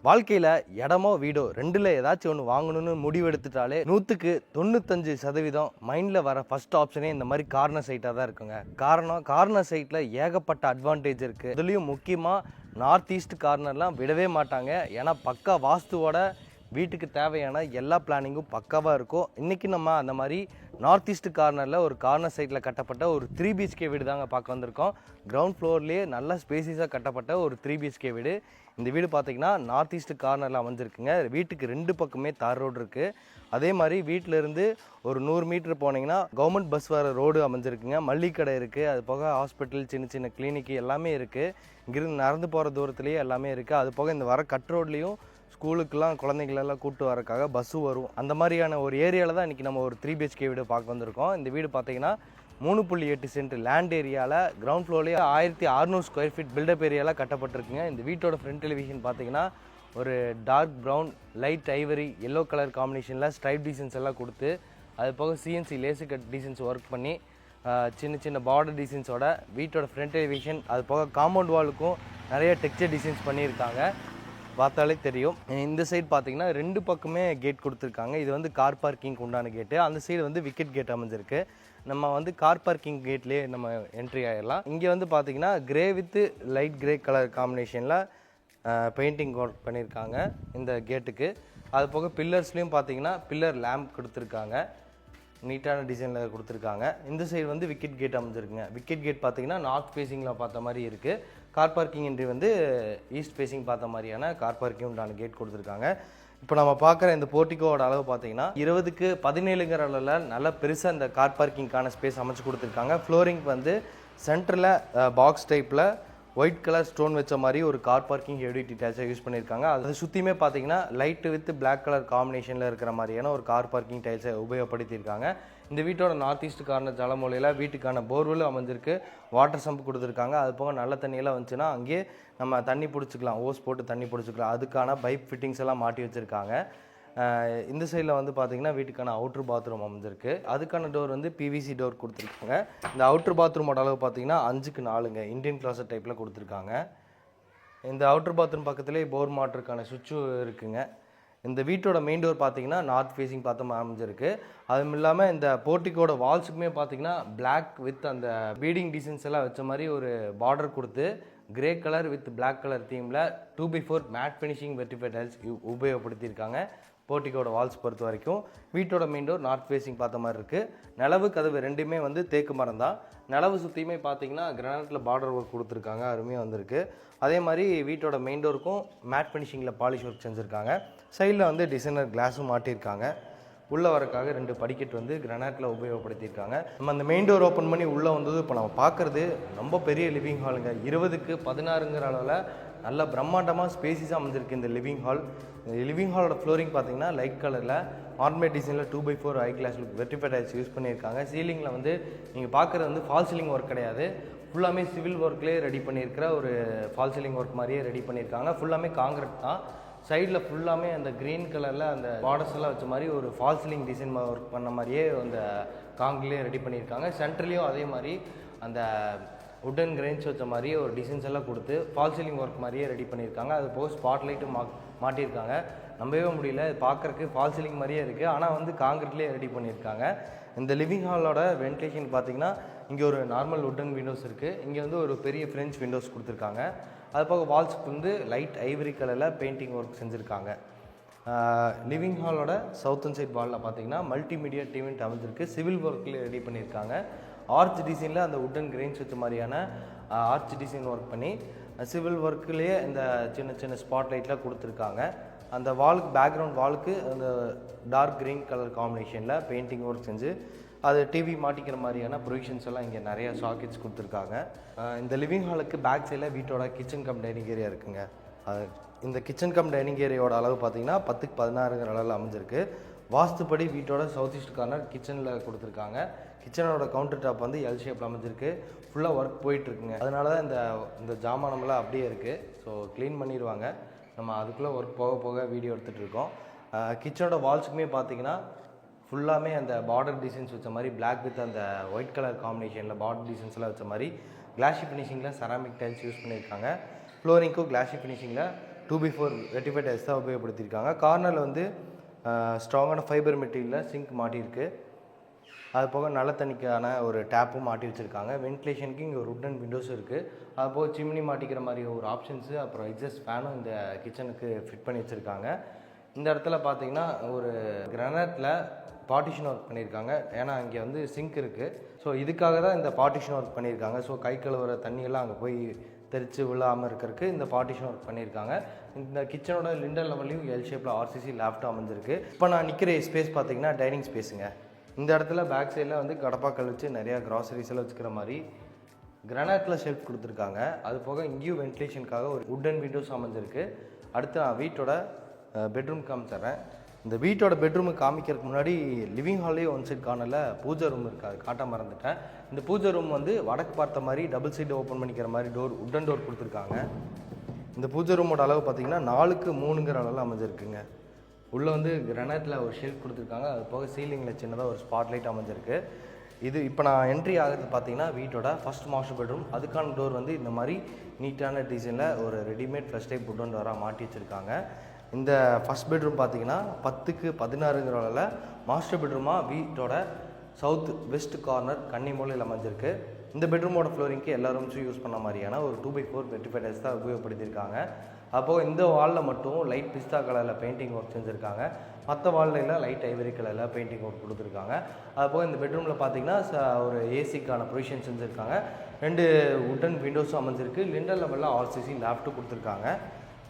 வாழ்க்கையில் இடமோ வீடோ ரெண்டில் ஏதாச்சும் ஒன்று வாங்கணும்னு முடிவெடுத்துட்டாலே 95% மைண்டில் வர ஃபர்ஸ்ட் ஆப்ஷனே இந்த மாதிரி கார்னர் சைட்டாக தான் இருக்குங்க. கார்னர் சைட்டில் ஏகப்பட்ட அட்வான்டேஜ் இருக்குது. இதுலேயும் முக்கியமாக நார்த் ஈஸ்ட் கார்னர்லாம் விடவே மாட்டாங்க. ஏன்னா பக்கா வாஸ்துவோட வீட்டுக்கு தேவையான எல்லா பிளானிங்கும் பக்காவாக இருக்கும். இன்றைக்கி நம்ம அந்த மாதிரி நார்த் ஈஸ்ட் கார்னரில் ஒரு கார்னர் சைட்டில் கட்டப்பட்ட ஒரு 3 BHK வீடு தாங்க பார்க்க வந்திருக்கோம். கிரவுண்ட் ஃப்ளோர்லேயே நல்ல ஸ்பேசிஸாக கட்டப்பட்ட ஒரு 3 BHK வீடு. இந்த வீடு பார்த்திங்கன்னா நார்த் ஈஸ்ட் கார்னரில் அமைஞ்சிருக்குங்க. வீட்டுக்கு 2 பக்கமே தார் ரோடு இருக்குது. அதே மாதிரி வீட்டிலேருந்து ஒரு 100 மீட்டர் போனீங்கன்னா கவர்மெண்ட் பஸ் வர ரோடு அமைஞ்சிருக்குங்க. மல்லிகை கடை இருக்குது, அது போக ஹாஸ்பிட்டல், சின்ன சின்ன கிளினிக்கு எல்லாமே இருக்குது. இங்கிருந்து நடந்து போகிற தூரத்துலேயே எல்லாமே இருக்குது. அது போக இந்த வர கட் ரோட்லேயும் ஸ்கூலுக்கெல்லாம் குழந்தைங்களெல்லாம் கூப்பிட்டு வரக்காக பஸ்ஸு வரும். அந்த மாதிரியான ஒரு ஏரியாவில் தான் இன்றைக்கி நம்ம ஒரு 3 BHK வீடு பார்க்க வந்திருக்கோம். இந்த வீடு பார்த்திங்கன்னா 3.8 சென்ட் லேண்ட் ஏரியாவில் கிரவுண்ட் ஃப்ளோர்லேயே 1600 ஸ்கொயர் ஃபீட் பில்டப் ஏரியாவில் கட்டப்பட்டிருக்குங்க. இந்த வீட்டோட ஃப்ரண்ட் டெலிவிஷன் பார்த்திங்கன்னா ஒரு dark brown, light ivory, yellow colour காம்பினேஷனில் ஸ்ட்ரைப் டிசைன்ஸ் எல்லாம் கொடுத்து, அது போக CNC laser cut designs work பண்ணி சின்ன சின்ன பார்டர் டிசைன்ஸோட வீட்டோட ஃப்ரண்ட் டெலிவிஷன், அது போக காம்பவுண்ட் வாலுக்கும் நிறைய டெக்ஸ்சர் டிசைன்ஸ் பண்ணியிருக்காங்க. பார்த்தாலே தெரியும். இந்த சைடு பார்த்தீங்கன்னா 2 பக்கமே கேட் கொடுத்துருக்காங்க. இது வந்து கார் பார்க்கிங் உண்டான கேட்டு. அந்த சைடு வந்து விக்கெட் கேட் அமைஞ்சிருக்கு. நம்ம வந்து கார் பார்க்கிங் கேட்லேயே நம்ம என்ட்ரி ஆகிடலாம். இங்கே வந்து பார்த்தீங்கன்னா grey with light grey colour காம்பினேஷனில் பெயிண்டிங் ஒர்க் பண்ணியிருக்காங்க இந்த கேட்டுக்கு. அது போக பில்லர்ஸ்லேயும் பார்த்தீங்கன்னா பில்லர் லேம்ப் கொடுத்துருக்காங்க, நீட்டான டிசைனில் கொடுத்துருக்காங்க. இந்த சைடு வந்து விக்கெட் கேட் அமைஞ்சிருக்குங்க. விக்கெட் கேட் பார்த்தீங்கன்னா நார்த் ஃபேஸிங்கில் பார்த்த மாதிரி இருக்குது. கார் பார்க்கிங் என்ட்ரி வந்து ஈஸ்ட் ஃபேஸிங் பார்த்த மாதிரியான கார் பார்க்கிங் உண்டான கேட் கொடுத்துருக்காங்க. இப்போ நம்ம பார்க்குற இந்த போர்ட்டிகோட அளவு பார்த்தீங்கன்னா 20க்கு 17ங்கிற அளவில் நல்லா பெருசாக இந்த கார் பார்க்கிங்கான ஸ்பேஸ் அமைச்சு கொடுத்துருக்காங்க. ஃப்ளோரிங் வந்து சென்டரில் பாக்ஸ் டைப்பில் ஒயிட் கலர் ஸ்டோன் வச்ச மாதிரி ஒரு கார் பார்க்கிங் ஹெவி டீடைல்ஸாக யூஸ் பண்ணியிருக்காங்க. அதை சுற்றியுமே பார்த்தீங்கன்னா லைட்டு வித் பிளாக் கலர் காம்பினேஷனில் இருக்கிற மாதிரியான ஒரு கார் பார்க்கிங் டைல்ஸை உபயோகப்படுத்தியிருக்காங்க. இந்த வீட்டோட நார்த் ஈஸ்ட் கார்னர் ஜலமூலையில் வீட்டுக்கான போர்வெல் அமைஞ்சிருக்கு, வாட்டர் சம்ப் கொடுத்துருக்காங்க. அது போக நல்ல தண்ணியெல்லாம் வந்துச்சுன்னா அங்கேயே நம்ம தண்ணி பிடிச்சிக்கலாம், ஓஸ் போட்டு தண்ணி பிடிச்சிக்கலாம். அதுக்கான பைப் ஃபிட்டிங்ஸ் எல்லாம் மாட்டி வச்சுருக்காங்க. இந்த சைடில் வந்து பார்த்திங்கன்னா வீட்டுக்கான அவுட்ரு பாத்ரூம் அமைஞ்சிருக்கு. அதுக்கான டோர் வந்து பிவிசி டோர் கொடுத்துருக்காங்க. இந்த அவுட்ரு பாத்ரூமோட அளவு பார்த்திங்கன்னா 5க்கு 4ங்க இந்தியன் கிளாஸட் டைப்பில் கொடுத்துருக்காங்க. இந்த அவுட்ரு பாத்ரூம் பக்கத்துலேயே போர் மாட்டருக்கான சுவிட்சு இருக்குங்க. இந்த வீட்டோட மெயின் டோர் பார்த்தீங்கன்னா நார்த் ஃபேஸிங் பார்த்து அமைஞ்சிருக்கு. அதுவும் இல்லாமல் இந்த போர்ட்டிக்கோட வால்ஸுக்குமே பார்த்தீங்கன்னா பிளாக் வித் அந்த பீடிங் டிசைன்ஸ் எல்லாம் வச்ச மாதிரி ஒரு பார்டர் கொடுத்து grey colour with black colour தீமில் 2x4 matte finishing vitrified tiles உபயோகப்படுத்தியிருக்காங்க. போர்ட்டிக்கோட வால்ஸ் பொறுத்த வரைக்கும் வீட்டோட மெயின் டோர் நார்த் ஃபேஸிங் பார்த்த மாதிரி இருக்குது. நிலவு கதவு ரெண்டுமே வந்து தேக்கு மரம் தான். நிலவு சுற்றியுமே பார்த்தீங்கன்னா கிரானைட்டில் பார்டர் ஒர்க் கொடுத்துருக்காங்க, அருமையாக வந்திருக்கு. அதே மாதிரி வீட்டோட மெயின் டோருக்கும் மேட் ஃபினிஷிங்கில் பாலிஷ் ஒர்க் செஞ்சுருக்காங்க. சைடில் வந்து டிசைனர் கிளாஸும் மாட்டியிருக்காங்க. உள்ளே வரக்காக 2 படிக்கட்டு வந்து கிரானைட்டில் உபயோகப்படுத்தியிருக்காங்க. நம்ம அந்த மெயின் டோர் ஓப்பன் பண்ணி உள்ளே வந்தது இப்போ நம்ம பார்க்குறது ரொம்ப பெரிய லிவிங் ஹாலுங்க. 20க்கு 16ங்கிற அளவில் நல்ல பிரம்மாண்டமாக ஸ்பேசிஸாக அமைஞ்சிருக்கு இந்த லிவிங் ஹால். இந்த லிவிங் ஹாலோட ஃப்ளோரிங் பார்த்தீங்கன்னா லைட் கலரில் ஆர்மேட் டிசைனில் 2x4 high gloss vitrified tiles use பண்ணியிருக்காங்க. சீலிங்கில் வந்து நீங்கள் பார்க்குறது வந்து ஃபால் சீலிங் ஒர்க் கிடையாது, ஃபுல்லாமே சிவில் ஒர்க்லேயே ரெடி பண்ணியிருக்கிற ஒரு ஃபால் சீலிங் ஒர்க் மாதிரியே ரெடி பண்ணியிருக்காங்க. ஃபுல்லாமே காங்கிரீட் தான். சைடில் ஃபுல்லாமே அந்த க்ரீன் கலரில் அந்த பார்டர்ஸ் எல்லாம் வச்ச மாதிரி ஒரு ஃபால் சீலிங் டிசைன் ஒர்க் பண்ண மாதிரியே அந்த காங்கிலே ரெடி பண்ணியிருக்காங்க. சென்ட்ரலையும் அதே மாதிரி அந்த உட்டன் கிரெயின்ஸ் வச்ச மாதிரியே ஒரு டிசைன்ஸ் எல்லாம் கொடுத்து ஃபால் சீலிங் ஒர்க் மாதிரியே ரெடி பண்ணியிருக்காங்க. அது போக ஸ்பாட் லைட்டும் மாட்டியிருக்காங்க. நம்பவே முடியல, பார்க்குறக்கு ஃபால் சீலிங் மாதிரியே இருக்குது, ஆனால் வந்து காங்கிரீட்லேயே ரெடி பண்ணியிருக்காங்க. இந்த லிவிங் ஹாலோட வென்டிலேஷன் பார்த்திங்கன்னா இங்கே ஒரு நார்மல் உட்டன் விண்டோஸ் இருக்குது. இங்கே வந்து ஒரு பெரிய ஃப்ரெஞ்ச் விண்டோஸ் கொடுத்துருக்காங்க. அது போக வால்ஸுக்கு வந்து லைட் ஐவரி கலரில் பெயிண்டிங் ஒர்க் செஞ்சுருக்காங்க. லிவிங் ஹாலோட சவுத்தன் சைட் வாலில் பார்த்தீங்கன்னா மல்டிமீடியா டிவின்ட் அமைஞ்சிருக்கு, சிவில் ஒர்க்கில் ரெடி பண்ணியிருக்காங்க. ஆர்ச் டிசைனில் அந்த உட்டன் கிரெயின்ஸ் வச்ச மாதிரியான ஆர்ச் டிசைன் ஒர்க் பண்ணி சிவில் ஒர்க்லேயே இந்த சின்ன சின்ன ஸ்பாட் லைட்லாம் கொடுத்துருக்காங்க. அந்த வாலுக்கு பேக்ரவுண்ட் வாலுக்கு அந்த டார்க் க்ரீன் கலர் காம்பினேஷனில் பெயிண்டிங் ஒர்க் செஞ்சு அது டிவி மாட்டிக்கிற மாதிரியான ப்ரொவிஷன்ஸ் எல்லாம் இங்கே நிறைய சாக்கெட்ஸ் கொடுத்துருக்காங்க. இந்த லிவிங் ஹாலுக்கு பேக் சைடில் வீட்டோட கிச்சன் கம் டைனிங் ஏரியா இருக்குங்க. இந்த கிச்சன் கம் டைனிங் ஏரியாவோட அளவு பார்த்தீங்கன்னா 10க்கு 16ங்கிற அளவில் அமைஞ்சிருக்கு. வாஸ்துப்படி வீட்டோட சவுத் ஈஸ்ட் கார்னர் கிச்சனில் கொடுத்துருக்காங்க. கிச்சனோட கவுண்டர் டாப் வந்து எல் ஷேப்பில் அமைஞ்சிருக்கு. ஃபுல்லாக ஒர்க் போயிட்டுருக்குங்க. அதனால தான் இந்த ஜாமானமெல்லாம் அப்படியே இருக்குது. ஸோ க்ளீன் பண்ணிடுவாங்க. நம்ம அதுக்குள்ளே ஒர்க் போக போக வீடியோ எடுத்துகிட்டு இருக்கோம். கிச்சனோட வால்ஸுக்குமே பார்த்தீங்கன்னா ஃபுல்லாமே அந்த பார்டர் டிசைன்ஸ் வச்ச மாதிரி பிளாக் வித் அந்த ஒயிட் கலர் காம்பினேஷனில் பார்டர் டிசைன்ஸ்லாம் வச்ச மாதிரி கிளாஷி ஃபினிஷிங்கில் செராமிக் டைல்ஸ் யூஸ் பண்ணியிருக்காங்க. ஃப்ளோரிங்க்கும் கிளாஷி ஃபினிஷிங்கில் 2x4 ரெட்டிஃபைட் டைல்ஸ் தான் உபயோகப்படுத்தியிருக்காங்க. கார்னரில் வந்து ஸ்ட்ராங்கான ஃபைபர் மெட்டீரியலில் சிங்க் மாட்டியிருக்கு. அது போக நல்ல தண்ணிக்கான ஒரு டேப்பும் மாட்டி வச்சுருக்காங்க. வென்டிலேஷனுக்கு இங்கே ஒரு உட்டன் விண்டோஸும் இருக்குது. அது போக சிம்னி மாட்டிக்கிற மாதிரி ஒரு ஆப்ஷன்ஸு, அப்புறம் எக்ஸாஸ்ட் ஃபேனும் இந்த கிச்சனுக்கு ஃபிட் பண்ணி வச்சுருக்காங்க. இந்த இடத்துல பார்த்தீங்கன்னா ஒரு கிரானைட்டில் பார்ட்டிஷன் ஒர்க் பண்ணியிருக்காங்க. ஏன்னா இங்கே வந்து சிங்க் இருக்குது. ஸோ இதுக்காக தான் இந்த பார்ட்டிஷன் ஒர்க் பண்ணியிருக்காங்க. ஸோ கை கழுவுற தண்ணியெல்லாம் அங்கே போய் தெரித்து விழாமல் இருக்கிறதுக்கு இந்த பார்ட்டிஷன் ஒர்க் பண்ணியிருக்காங்க. இந்த கிச்சனோட லிண்டர் லெவல்லையும் எல் ஷேப்பில் ஆர்சிசி லேப்டாப் அமைஞ்சிருக்கு. இப்போ நான் நிற்கிற ஸ்பேஸ் பார்த்தீங்கன்னா டைனிங் ஸ்பேஸுங்க. இந்த இடத்துல பேக் சைடில் வந்து கடப்பாக்கல் வச்சு நிறையா கிராசரிஸ் எல்லாம் வச்சுக்கிற மாதிரி கிரானைட்டில் ஷெல்ஃப் கொடுத்துருக்காங்க. அது போக இங்கேயும் வென்டிலேஷனுக்காக ஒரு உட்டன் விண்டோஸ் அமைஞ்சிருக்கு. அடுத்து நான் வீட்டோட பெட்ரூம் காமிச்சிட்றேன். இந்த வீட்டோட பெட்ரூமுக்கு காமிக்கிறதுக்கு முன்னாடி லிவிங் ஹால்லேயே ஒன் சைட் கார்னரில் பூஜை ரூம் இருக்குது. அது காட்ட மறந்துட்டேன். இந்த பூஜை ரூம் வந்து வடக்கு பார்த்த மாதிரி டபுள் சைடு ஓப்பன் பண்ணிக்கிற மாதிரி உட்டன் டோர் கொடுத்துருக்காங்க. இந்த பூஜை ரூமோட அளவு பார்த்தீங்கன்னா 4க்கு 3ங்கிற அளவில் அமைஞ்சிருக்குங்க. உள்ளே வந்து கிரானைட்டில் ஒரு ஷெல்ஃப் கொடுத்துருக்காங்க. அது போக சீலிங்கில் சின்னதாக ஒரு ஸ்பாட்லைட் அமைஞ்சிருக்கு. இது இப்போ நான் என்ட்ரி ஆகிறது பார்த்தீங்கன்னா வீட்டோட ஃபஸ்ட் மாஸ்டர் பெட்ரூம். அதுக்கான டோர் வந்து இந்த மாதிரி நீட்டான டிசைனில் ஒரு ரெடிமேட் ஃப்ளஷ் டைப் உட்டன் டோராக மாட்டி வச்சுருக்காங்க. இந்த ஃபஸ்ட் பெட்ரூம் பார்த்தீங்கன்னா 10க்கு 16ங்கிற அளவில் மாஸ்டர் பெட்ரூமாக வீட்டோட சவுத் வெஸ்ட் கார்னர் கன்னி மூலையில் அமைஞ்சிருக்கு. இந்த பெட்ரூமோட ஃப்ளோரிங்க்கு எல்லா ரூம்ஸும் யூஸ் பண்ண மாதிரியான ஒரு 2x4 ரெட்டிஃபைட் டைல்ஸ் தான் உபயோகப்படுத்தியிருக்காங்க. அப்போது இந்த வாலில் மட்டும் லைட் பிஸ்தா கலரில் பெயிண்டிங் ஒர்க் செஞ்சுருக்காங்க. மற்ற வாலில் லைட் ஐவரி கலரில் பெயிண்டிங் ஒர்க் கொடுத்துருக்காங்க. அதுபோக இந்த பெட்ரூமில் பார்த்தீங்கன்னா ஒரு ஏசிக்கான ப்ரொவிஷன் செஞ்சுருக்காங்க. 2 உட்டன் விண்டோஸும் அமைஞ்சிருக்கு. லிண்டர் லெவலில் ஆர்சிசி லேப்டாப் கொடுத்துருக்காங்க.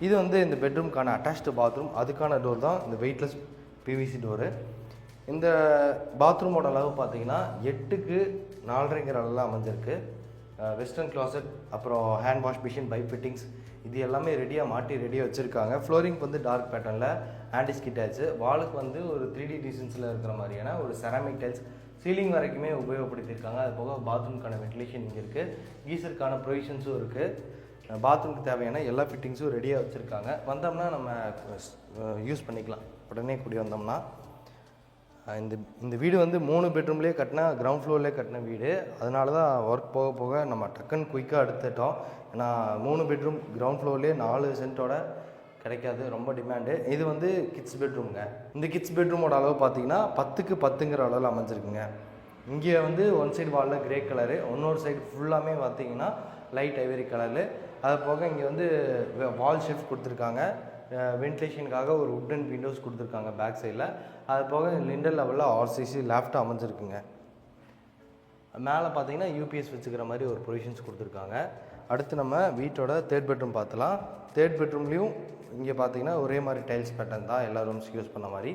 இது வந்து இந்த பெட்ரூம்க்கான அட்டாச்டு பாத்ரூம். அதுக்கான டோர் தான் இந்த வெயிட்லெஸ் பிவிசி டோரு. இந்த பாத்ரூமோட அளவு பார்த்தீங்கன்னா 8க்கு 4.5ங்கிற அளவில் அமைஞ்சிருக்கு. வெஸ்டர்ன் கிளாசட், அப்புறம் hand wash machine, pipe fittings இது எல்லாமே ரெடியாக மாட்டி ரெடியாக வச்சுருக்காங்க. ஃப்ளோரிங் வந்து டார்க் பேட்டர்னில் ஆன்டிஸ்கி டைல்ஸ், வாலுக்கு வந்து ஒரு 3D டிசைன்ஸில் இருக்கிற மாதிரியான ஒரு செராமிக் டைல்ஸ் சீலிங் வரைக்குமே உபயோகப்படுத்தியிருக்காங்க. அது போக பாத்ரூம்க்கான வென்டிலேஷன் இங்கே இருக்குது. கீசருக்கான ப்ரொவிஷன்ஸும் இருக்குது. பாத்ரூமுக்கு தேவையான எல்லா ஃபிட்டிங்ஸும் ரெடியாக வச்சுருக்காங்க. வந்தோம்னா நம்ம யூஸ் பண்ணிக்கலாம். உடனே கூடி வந்தோம்னா இந்த வீடு வந்து 3 பெட்ரூம்லேயே கட்டின கிரவுண்ட் ஃப்ளோர்லேயே கட்டின வீடு. அதனால தான் ஒர்க் போக போக நம்ம டக்குன்னு குயிக்காக எடுத்துட்டோம். ஏன்னா 3 பெட்ரூம் கிரவுண்ட் ஃப்ளோர்லேயே 4 சென்ட்டோட கிடைக்காது, ரொம்ப டிமாண்டு. இது வந்து கிட்ஸ் பெட்ரூம்ங்க. இந்த கிட்ஸ் பெட்ரூமோட அளவு பார்த்தீங்கன்னா 10க்கு 10ங்கிற அளவில் அமைஞ்சிருக்குங்க. இங்கே வந்து ஒன் சைடு வாலில் கிரே கலரு, இன்னொரு சைடு ஃபுல்லாமே பார்த்தீங்கன்னா லைட் ஐவரி கலரு. அது போக இங்கே வந்து வால் ஷெல்ஃப் கொடுத்துருக்காங்க. வென்டிலேஷனுக்காக ஒரு உட்டன் விண்டோஸ் கொடுத்துருக்காங்க பேக் சைடில். அது போக லிண்டர் லெவலில் ஆர்சிசி லேப்டாப் அமைஞ்சிருக்குங்க. மேலே பார்த்தீங்கன்னா யூபிஎஸ் வச்சுக்கிற மாதிரி ஒரு ப்ரொவிஷன்ஸ் கொடுத்துருக்காங்க. அடுத்து நம்ம வீட்டோட தேர்ட் பெட்ரூம் பார்த்தலாம். தேர்ட் பெட்ரூம்லேயும் இங்கே பார்த்தீங்கன்னா ஒரே மாதிரி டைல்ஸ் பேட்டர்ன் தான் எல்லா ரூம்ஸ்க்கு யூஸ் பண்ண மாதிரி.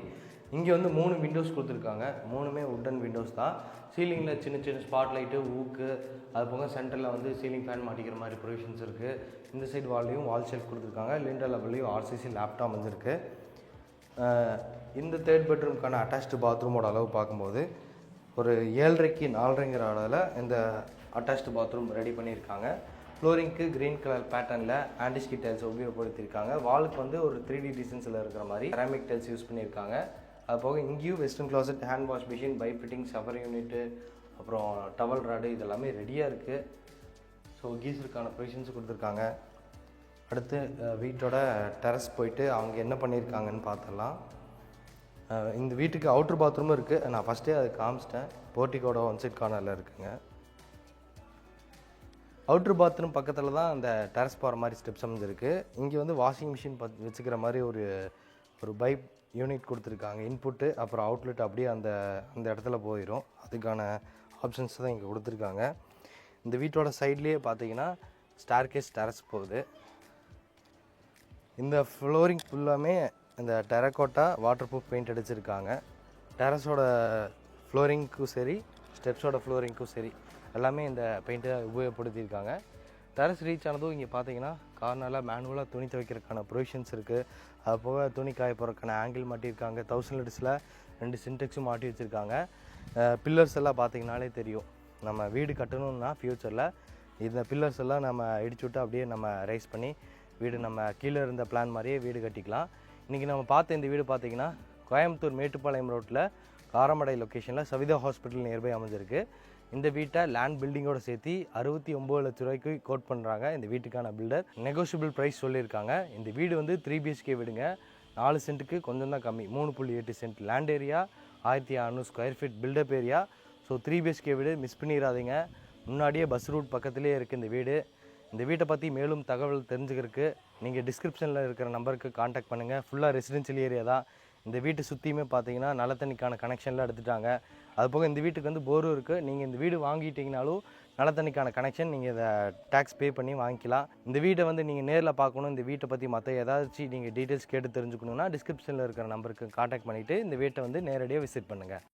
இங்கே வந்து 3 விண்டோஸ் கொடுத்துருக்காங்க. 3மே உட்டன் விண்டோஸ் தான். சீலிங்கில் சின்ன சின்ன ஸ்பாட் லைட்டு, ஊக்கு, அது போக சென்டரில் வந்து சீலிங் ஃபேன் மாட்டிக்கிற மாதிரி ப்ரொவிஷன்ஸ் இருக்குது. இந்த சைடு வால்லையும் வால் ஷெல்ஃப் கொடுத்துருக்காங்க. லிண்டர் லெவல்லையும் ஆர்சிசி லேப்டாப் அமைஞ்சிருக்கு. இந்த தேர்ட் பெட்ரூம்க்கான அட்டாச்டு பாத்ரூமோட அளவு பார்க்கும்போது ஒரு 7.5க்கு 4.5ங்கிற அளவில் இந்த அட்டாச்டு பாத்ரூம் ரெடி பண்ணியிருக்காங்க. ஃப்ளோரிங்க்கு க்ரீன் கலர் பேட்டர்னில் ஆன்டிஸ்கி டைல்ஸ் உபயோகப்படுத்தியிருக்காங்க. வாலுக்கு வந்து ஒரு 3D டிசைன்ஸில் இருக்கிற மாதிரி செராமிக் டைல்ஸ் யூஸ் பண்ணியிருக்காங்க. அது போக இங்கேயும் western closet, hand wash machine, pipe fitting, shower unit, அப்புறம் டவல் ராடு இதெல்லாமே ரெடியாக இருக்குது. ஸோ கீசருக்கான ப்ரொவிஷன்ஸ் கொடுத்துருக்காங்க. அடுத்து வீட்டோட டெரஸ் போயிட்டு அவங்க என்ன பண்ணியிருக்காங்கன்னு பார்த்துடலாம். இந்த வீட்டுக்கு அவுட்ரு பாத்ரூமும் இருக்குது. நான் ஃபஸ்ட்டே அதை காமிச்சிட்டேன். போர்ட்டிக்கோட ஒன் சைட் கார்னரில் இருக்குங்க. அவுட்ரு பாத்ரூம் பக்கத்தில் தான் அந்த டெரஸ் போகிற மாதிரி ஸ்டெப்ஸ் அமைஞ்சிருக்கு. இங்கே வந்து வாஷிங் மிஷின் வச்சுக்கிற மாதிரி ஒரு பைப் யூனிட் கொடுத்துருக்காங்க. இன்புட்டு அப்புறம் அவுட்லெட் அப்படியே அந்த இடத்துல போயிடும். அதுக்கான ஆப்ஷன்ஸ் தான் இங்கே கொடுத்துருக்காங்க. இந்த வீட்டோட சைட்லேயே பார்த்தீங்கன்னா ஸ்டார்கேஸ் டெரஸ் போகுது. இந்த ஃப்ளோரிங் ஃபுல்லாமே இந்த டெரக்கோட்டா வாட்டர் ப்ரூஃப் பெயிண்ட் அடிச்சிருக்காங்க. டெரஸோட ஃப்ளோரிங்க்கும் சரி, ஸ்டெப்ஸோட ஃப்ளோரிங்க்கும் சரி எல்லாமே இந்த பெயிண்ட்டை உபயோகப்படுத்தியிருக்காங்க. டெரஸ் ரீச் ஆனதும் இங்கே பார்த்தீங்கன்னா கார்னரில் மேனுவலாக துணி துவைக்கிறதுக்கான ப்ரொவிஷன்ஸ் இருக்குது. அது போக துணி காய போகிறதுக்கான ஆங்கிள் மாட்டியிருக்காங்க. 1000 லிட்டர்ஸில் 2 சின்டெக்ஸும் மாட்டி வச்சுருக்காங்க. பில்லர்ஸ் எல்லாம் பார்த்தீங்கனாலே தெரியும். நம்ம வீடு கட்டணும்னா ஃப்யூச்சரில் இந்த பில்லர்ஸ் எல்லாம் நம்ம இடிச்சு விட்டு அப்படியே நம்ம ரைஸ் பண்ணி வீடு நம்ம கீழே இருந்த பிளான் மாதிரியே வீடு கட்டிக்கலாம். இன்றைக்கி நம்ம பார்த்த இந்த வீடு பார்த்திங்கன்னா கோயம்புத்தூர் மேட்டுப்பாளையம் ரோட்டில் காரமடை லொக்கேஷனில் சவிதா ஹாஸ்பிட்டல் நியர்பை அமைஞ்சிருக்கு. இந்த வீட்டை லேண்ட் பில்டிங்கோட சேர்த்து 69 லட்ச ரூபாய்க்கு கோட் பண்ணுறாங்க. இந்த வீட்டுக்கான பில்டர் நெகோஷியபிள் ப்ரைஸ் சொல்லியிருக்காங்க. இந்த வீடு வந்து 3 BHK வீடுங்க. 4 சென்ட்டுக்கு கொஞ்சம் தான் கம்மி, 3.8 cent. Land area 1600 square feet. Built up area. So 3 BHK வீடு மிஸ் பண்ணிடாதீங்க. முன்னாடியே பஸ் ரூட் பக்கத்துலேயே இருக்குது இந்த வீடு. இந்த வீட்டை பற்றி மேலும் தகவல் தெரிஞ்சுக்கிறதுக்கு நீங்கள் டிஸ்கிரிப்ஷனில் இருக்கிற நம்பருக்கு காண்டாக்ட் பண்ணுங்கள். ஃபுல்லாக ரெசிடென்ஷியல் ஏரியா தான். இந்த வீட்டு சுற்றியுமே பார்த்தீங்கன்னா நல்ல தண்ணிக்கான கனெக்ஷன்லாம் எடுத்துட்டாங்க. அதுபோக இந்த வீட்டுக்கு வந்து போரும் இருக்குது. நீங்கள் இந்த வீடு வாங்கிட்டீங்கனாலும் நல்ல தண்ணிக்கான கனெக்ஷன் நீங்கள் இதை டேக்ஸ் பே பண்ணி வாங்கிக்கலாம். இந்த வீட்டை வந்து நீங்கள் நேரில் பார்க்கணும், இந்த வீட்டை பற்றி மற்ற ஏதாச்சும் நீங்கள் டீட்டெயில்ஸ் கேட்டு தெரிஞ்சுக்கணுன்னா டிஸ்கிரிப்ஷனில் இருக்கிற நம்பருக்கு காண்டாக்ட் பண்ணிவிட்டு இந்த வீட்டை வந்து நேரடியாக விசிட் பண்ணுங்கள்.